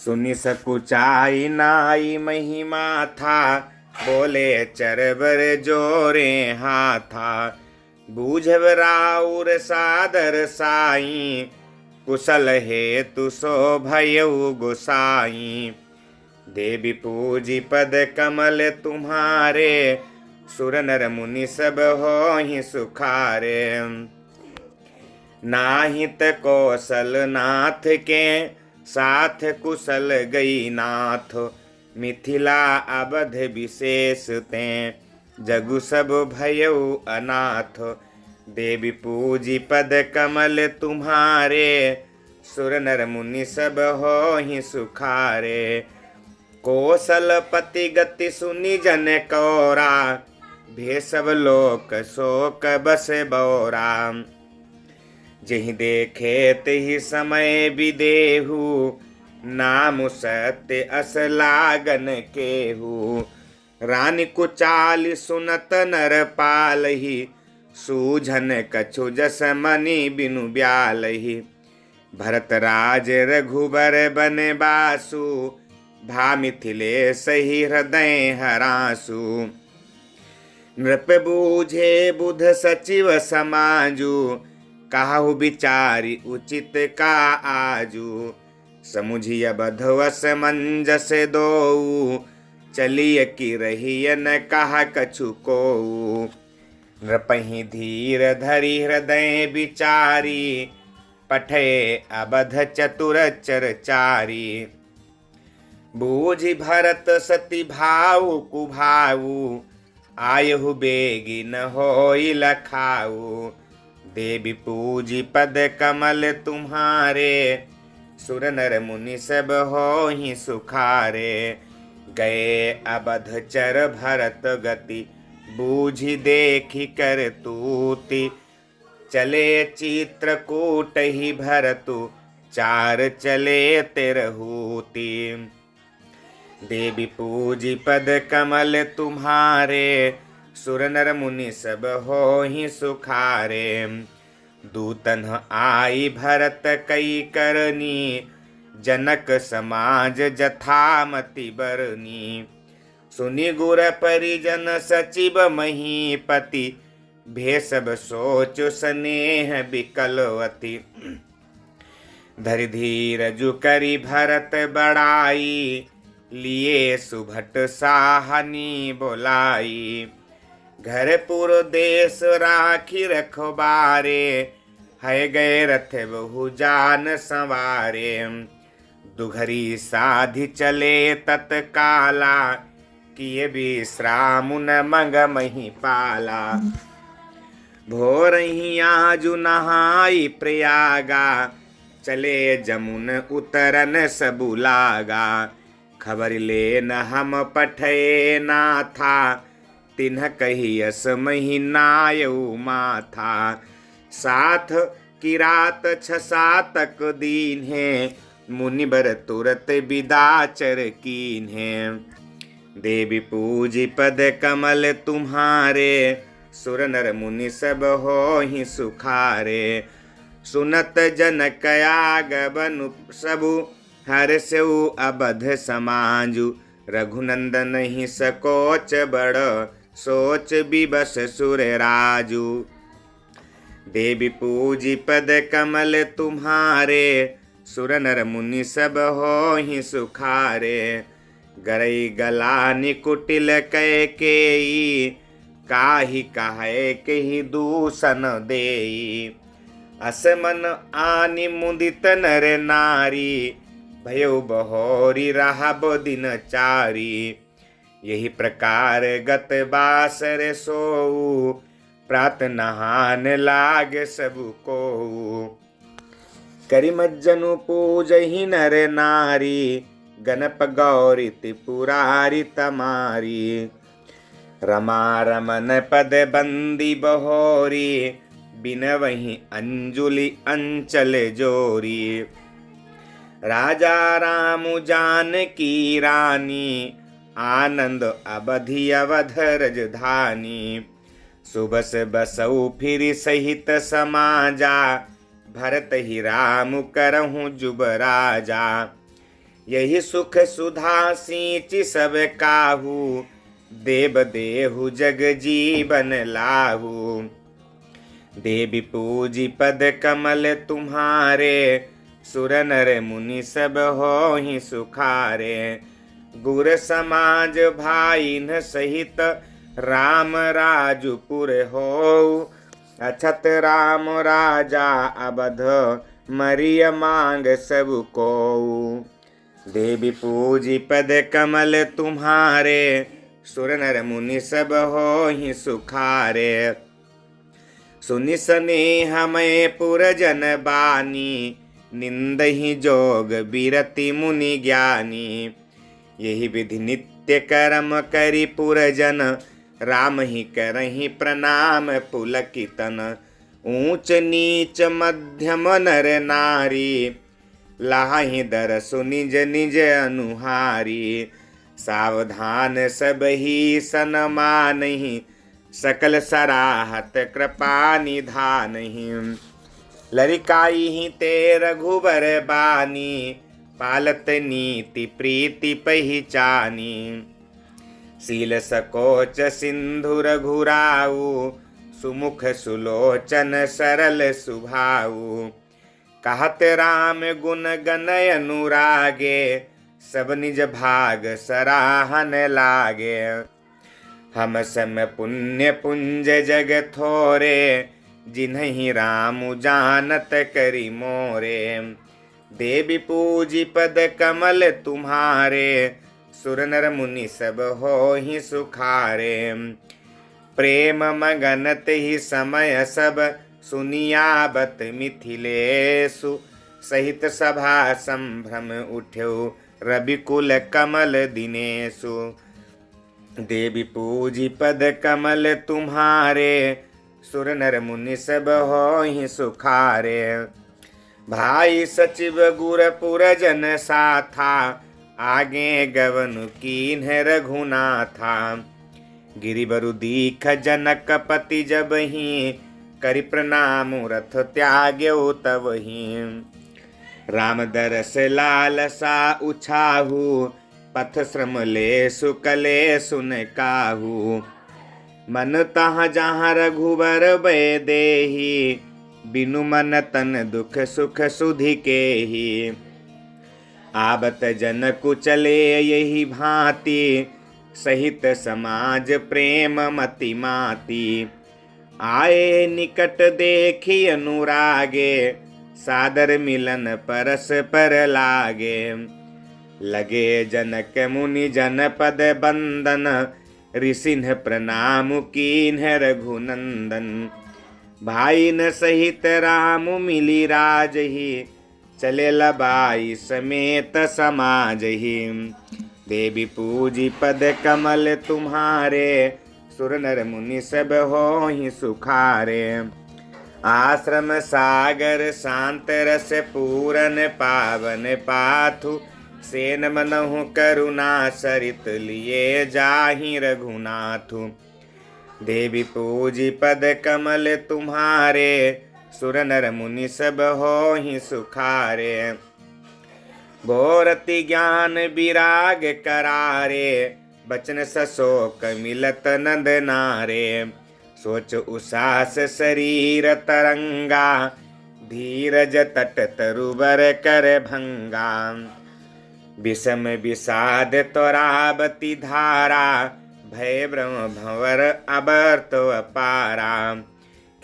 सुनि सकुचाई नाई महिमा था, बोले चरबर जोरे हाथा। बूझब राउर सादर साई, कुशल हेतु सो भयउ गोसाई। देवी पूजी पद कमल तुम्हारे, सुर नर मुनि सब होहि सुखारे। नाहित कौशल नाथ के, साथ कुशल गई नाथ। मिथिला अवध विशेष ते, जगु सब भयउ अनाथ। देवी पूजी पद कमल तुम्हारे, सुर नर मुनि सब होहि सुखारे। कौशल पति गति सुनि जन कौरा, भे सब लोक शोक बस बौरा। जहि देखे तहि समय विदेहु, नाम सत्य अस लागन केहू। रानी कुचाल सुनत नर पालहि, सूझन कछु जस मनि बिनु ब्यालहि। भरत राज रघुबर बन बासु, भा मिथिलेश ही हृदय हरासु। नृप बूझे बुध सचिव समाजु, काहु विचारि उचित का आजू। समुझिय बधवस मंजस दोऊ, चलिय कि रहिय न कहा कछु कोऊ। नृपहि धीर धरि हृदय विचारी, पठे अबध चतुर चरचारी। बूझि भरत सति भाऊ कुभाऊ, आयहु बेगी न होई लखाऊ। देवी पूजी पद कमल तुम्हारे, सुर नर मुनि सब होहि सुखारे। गए अबध चर भरत गति, बूझि देखि कर तूति। चले चित्रकूट ही भरतु, चार चले तिरहूति। देवी पूजी पद कमल तुम्हारे, सुर नर मुनि सब होहि सुखारे। दूतन आई भरत कई करनी, जनक समाज जथामति बरनी। सुनि गुर परिजन सचिव महीपति, भे सब सोच स्नेह बिकलवती। धरि धीरजु करि भरत बड़ाई, लिए सुभट साहनी बोलाई। घर पुर देश राखी रखबारे, है गए रथ बहु जान संवारे। दुघरी साधि चले तत्काला, किए विश्राम न मंग मही पाला। भोर ही आजु नहाई प्रयागा, चले जमुन उतरन सबु लागा। खबर ले न हम पठे नाथा, तिन्ह कहियस महीनायऊ माथा। साथ किरात 6-7 दीन है, मुनिबर तुरत विदाचर कीन्हे। देवी पूजी पद कमल तुम्हारे, सुर नर मुनि सब होहि सुखारे। सुनत जनक आगमन सबु, हर्षउ अबध समाजु। रघुनंदन ही सकोच बड़, सोच विबस सुर राजू। देवी पूजी पद कमल तुम्हारे, सुर नर मुनि सब होहि सुखारे। गरई गलानि कुटिल कैकेयी, काहि कहे कहि दूषण देई। असमन आनि मुदित नर नारी, भयो बहोरी रहब दिन चारी। यही प्रकार गत बासर सोऊ, प्रात नहान लाग सबु कोऊ। करि मज्जनु पूजहि नर नारी, गणप गौरी त्रिपुरारी तमारी। रमा रमन पद बंदी बहोरी, बिनवहि अंजुलि अंचल जोरी। राजा राम जानकी रानी, आनंद अवधि अवध रजधानी। सुबस बसऊ फिर सहित समाजा, भरत ही राम करहूँ जुब राजा। यही सुख सुधा सींचि सब काहू, देव देहु जग जीवन लाहू। देवी पूजी पद कमल तुम्हारे, सुर नर मुनि सब होहि सुखारे। गुर समाज भाईन सहित, राम राजपुर हो। अछत राम राजा अवध, मरिय मांग सब को। देवी पूजी पद कमल तुम्हारे, सुर नर मुनि सब होहि सुखारे। सुनि स्नेह में पुरजन बानी, निंदहि जोग बिरति मुनि ज्ञानी। यही विधि नित्य कर्म करि पुरजन, राम ही करहि प्रणाम पुलकितन। ऊंच नीच मध्यम नर नारी, लाहि दरसु निज निज अनुहारी। सावधान सब ही सनमानहि, सकल सराहत कृपा निधानहि। लरिकाई ही ते रघुबर बानी, पालत नीति प्रीति पहिचानी। शील सकोच सिंधु रघुराऊ, सुमुख सुलोचन सरल सुभाऊ। कहत राम गुण गण अनुरागे, सब निज भाग सराहन लागे। हम सम पुण्य पुंज जग थोरे, जिन्हि राम जानत करि मोरे। देवी पूजी पद कमल तुम्हारे, सुर नर मुनि सब होहि सुखारे। प्रेम मगन तेहि समय सब, सुनियाबत मिथिलेषु। सहित सभा संभ्रम उठ्यो, रविकुल कमल दिनेषु। देवी पूजी पद कमल तुम्हारे, सुर नर मुनि सब होहि सुखारे। भाई सचिव गुर पुरजन साथा, आगे गवनु कीन्ह रघुनाथा। गिरिबरु दीख जनक पति जबहि, करि प्रणाम रथ त्याग्यो तबहि। राम दरस लालसा उछाहु, पथ श्रम लेसु कलेसु न काहू। मन तहाँ जहाँ रघुबर बय देहि, बिनु मन तन दुख सुख सुधि केहि। आबत जन कुचले यही भांति, सहित समाज प्रेम मति माति। आए निकट देखी अनुरागे, सादर मिलन परस पर लागे। लगे जनक मुनि जनपद बंदन, ऋषिन्ह प्रणाम कीन्ह रघुनंदन। भाई न सहित राम मिली राजहि, चले लबाई समेत समाजहि। देवी पूजी पद कमल तुम्हारे, सुर नर मुनि सब होहि सुखारे। आश्रम सागर शांत रस पूरन, पावन पाथु सेन मनहु करुणा सरित लिए जाहि रघुनाथु। देवी पूजी पद कमल तुम्हारे, सुर नर मुनि सब होहि सुखारे। भोरति ज्ञान विराग करारे, बचन सशोक मिलत नंद नारे। सोच उसास शरीर तरंगा, धीरज तट तरुबर कर भंगा। विषम विषाद त्वरावती धारा, भय ब्रह्म भंवर अबर्त अपारा।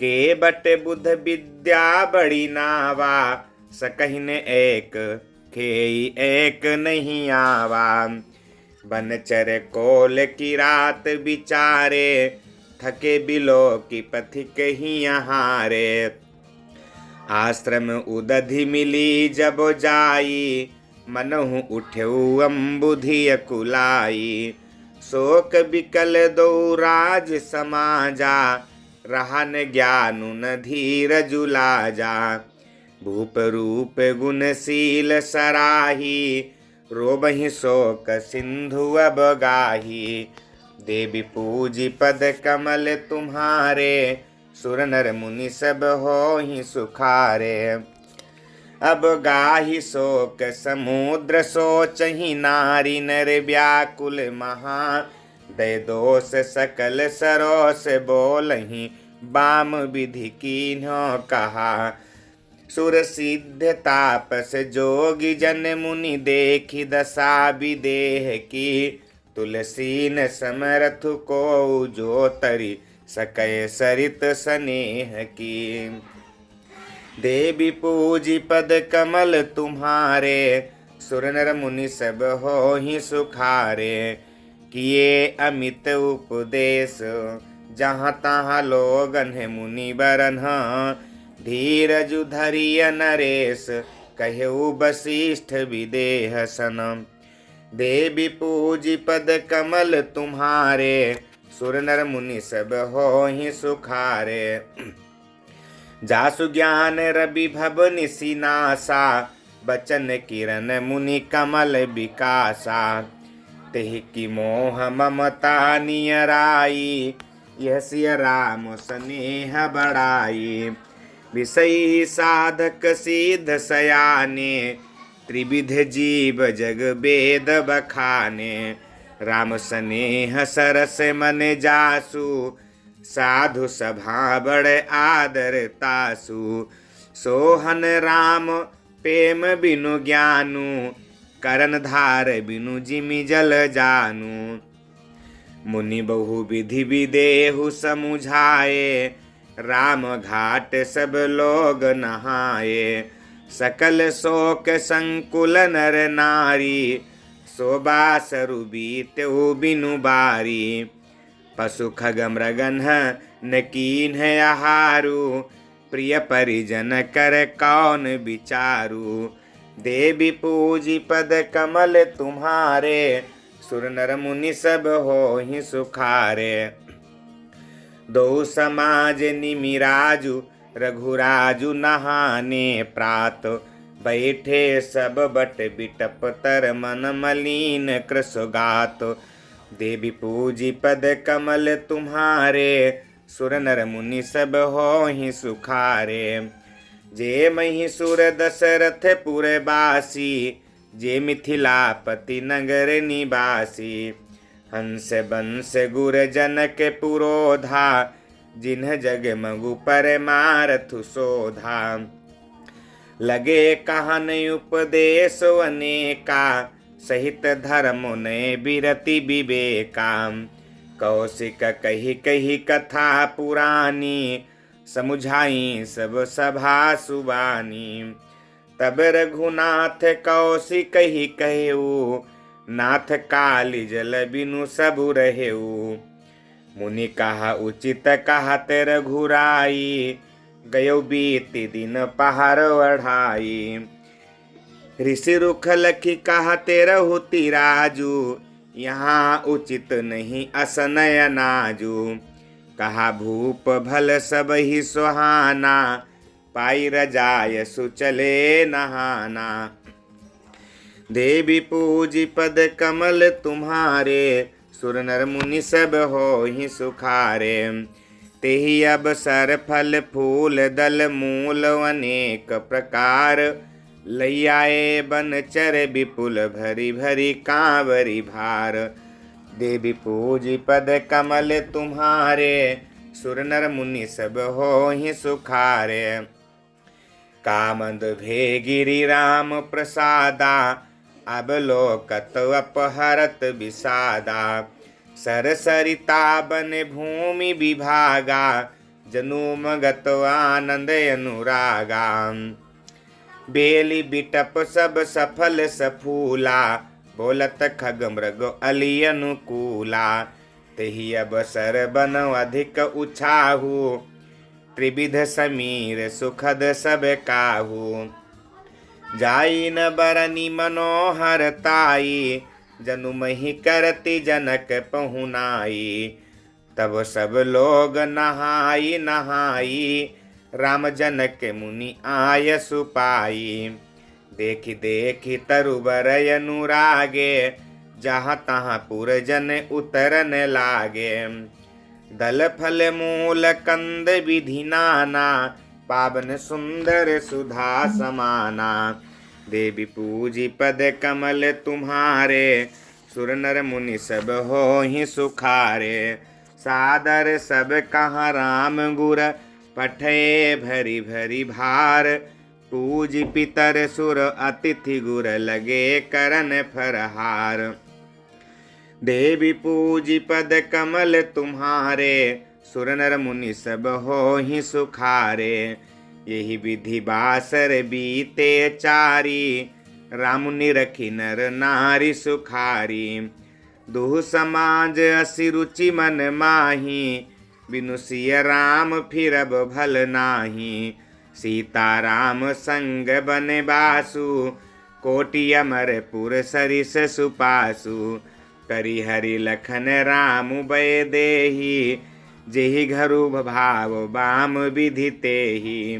के बट बुध विद्या बड़ी नावा, सकहिन एक खेई एक नहीं आवा। बनचर कोल की रात विचारे, थके बिलो की पथिक ही हारे। आश्रम उदधि मिली जब जाई, मनहु उठ्यउ अम्बुधि अकुलाई। शोक बिकल दो राज समाजा, रहन ज्ञानु न धीरज लाजा। भूप रूप गुणशील सराही, रोबहि शोक सिंधु अब गाही। देवी पूजी पद कमल तुम्हारे, सुर नर मुनि सब होहि सुखारे। अब गाहि शोक समुद्र सोचहि नारी नर व्याकुल महा दय दोष सकल सरोस बोलहि बाम विधि कीन्हो कहा सुर सिद्ध तापस जोगी जन मुनि देखि दशा विदेह की तुलसी न समरथ को जो तरी सकय सरित स्नेह की देवी पूजी पद कमल तुम्हारे सुर नर मुनि सब हो ही सुखारे किए अमित उपदेश जहाँ तहाँ लोगन है मुनि बरन धीरज धरिय नरेश कहु वशिष्ठ विदेह सनम देवी पूजी पद कमल तुम्हारे सुर नर मुनि सब हो ही सुखारे जासु ज्ञान रवि भव निसिनासा बचन किरण मुनि कमल विकासा तेहि की मोह ममता नियराई यह सिय राम स्नेह बढ़ाई विषयी साधक सिद्ध सयाने त्रिविध जीव जग वेद बखाने राम स्नेह सरस मन जासु साधु सभा बड़ आदर तासु सोहन राम प्रेम बिनु ज्ञानु करण धार बिनु जिमि जल जानु मुनि बहु विधि विदेहु समुझाए राम घाट सब लोग नहाए सकल शोक संकुल नर नारी शोभा सरुबी तेहु बिनु बारी पशु खग मृगन न कीन्ह आहारु प्रिय परिजन कर कौन विचारु देवी पूजी पद कमल तुम्हारे सुर नर मुनि सब हो ही सुखारे दो समाज निमिराजु रघुराजु नहाने प्रात बैठे सब बट बिटप तर मन मलिन कृसगात देवी पूजी पद कमल तुम्हारे सुर नर मुनि सब हो ही सुखारे जे महिषुर दशरथ पुरवासी जे मिथिलापति नगर निवासी हंस बंस गुर जनक पुरोधा जिन्ह जग मगु पर मारथु शोधा लगे कहन उपदेश अनेका सहित धर्म ने बिरति विवेका कौशिक कही कही कथा पुरानी समुझाई सब सभा सुबानी तब रघुनाथ कौशिक ही कहू नाथ काली जल बिनु सबु रहेऊ मुनि कहा उचित कहत रघुराई गयो बीती दिन पहाड़ बढ़ाई ऋषि रुख लखी कहते रहु तिराजू यहाँ उचित नहीं असनय नाजू कहा भूप भल सब ही सुहाना पाई रजाय सुचले नहाना देवी पूजी पद कमल तुम्हारे सुर नर मुनि सब हो ही सुखारे तेहि अब सर फल फूल दल मूल अनेक प्रकार लैयाए बन चर विपुल भरी भरी कांवरी भार देवी पूजी पद कमल तुम्हारे सुर नर मुनि सब हो ही सुखारे कामद भे गिरि राम प्रसादा अब लोकत अपहरत विषादा सरसरिता बन भूमि विभागा जनुम गत आनंद अनुरागा बेली बिटप सब सफल सफूला बोलत खग मृग अली अनुकूला तेहि अवसर बन अधिक उछाहू त्रिविध समीर सुखद सब काहू जाई न बरनी मनोहर ताई जनु मही करती जनक पहुनाई तब सब लोग नहाई नहाई राम जनक मुनि आय सुपाई देखी देखी तरुबर अनुरागे जहाँ तहाँ पुरजन उतरन लागे दल फल मूल कंद विधि नाना पावन सुंदर सुधा समाना। देवी पूजी पद कमल तुम्हारे, सुर नर मुनि सब होहि सुखारे। सादर सब कहाँ राम गुर, पठे भरी भरी भार। पूज पितर सुर अतिथि गुर, लगे करन फरहार। देवी पूजी पद कमल तुम्हारे, सुर नर मुनि सब होहि सुखारे। यही विधि बासर बीते चारी, राम निरखी नर नारी सुखारी। दुह समाज असी रुचि मन माही, बिनु सिय राम फिरब भल नाही। सीता राम संग बन बासु, कोटि अमर पुर सरिस सुपासु। करि हरि लखन राम बय देहि, जेहि घरु भाव बाम विधि तेहि।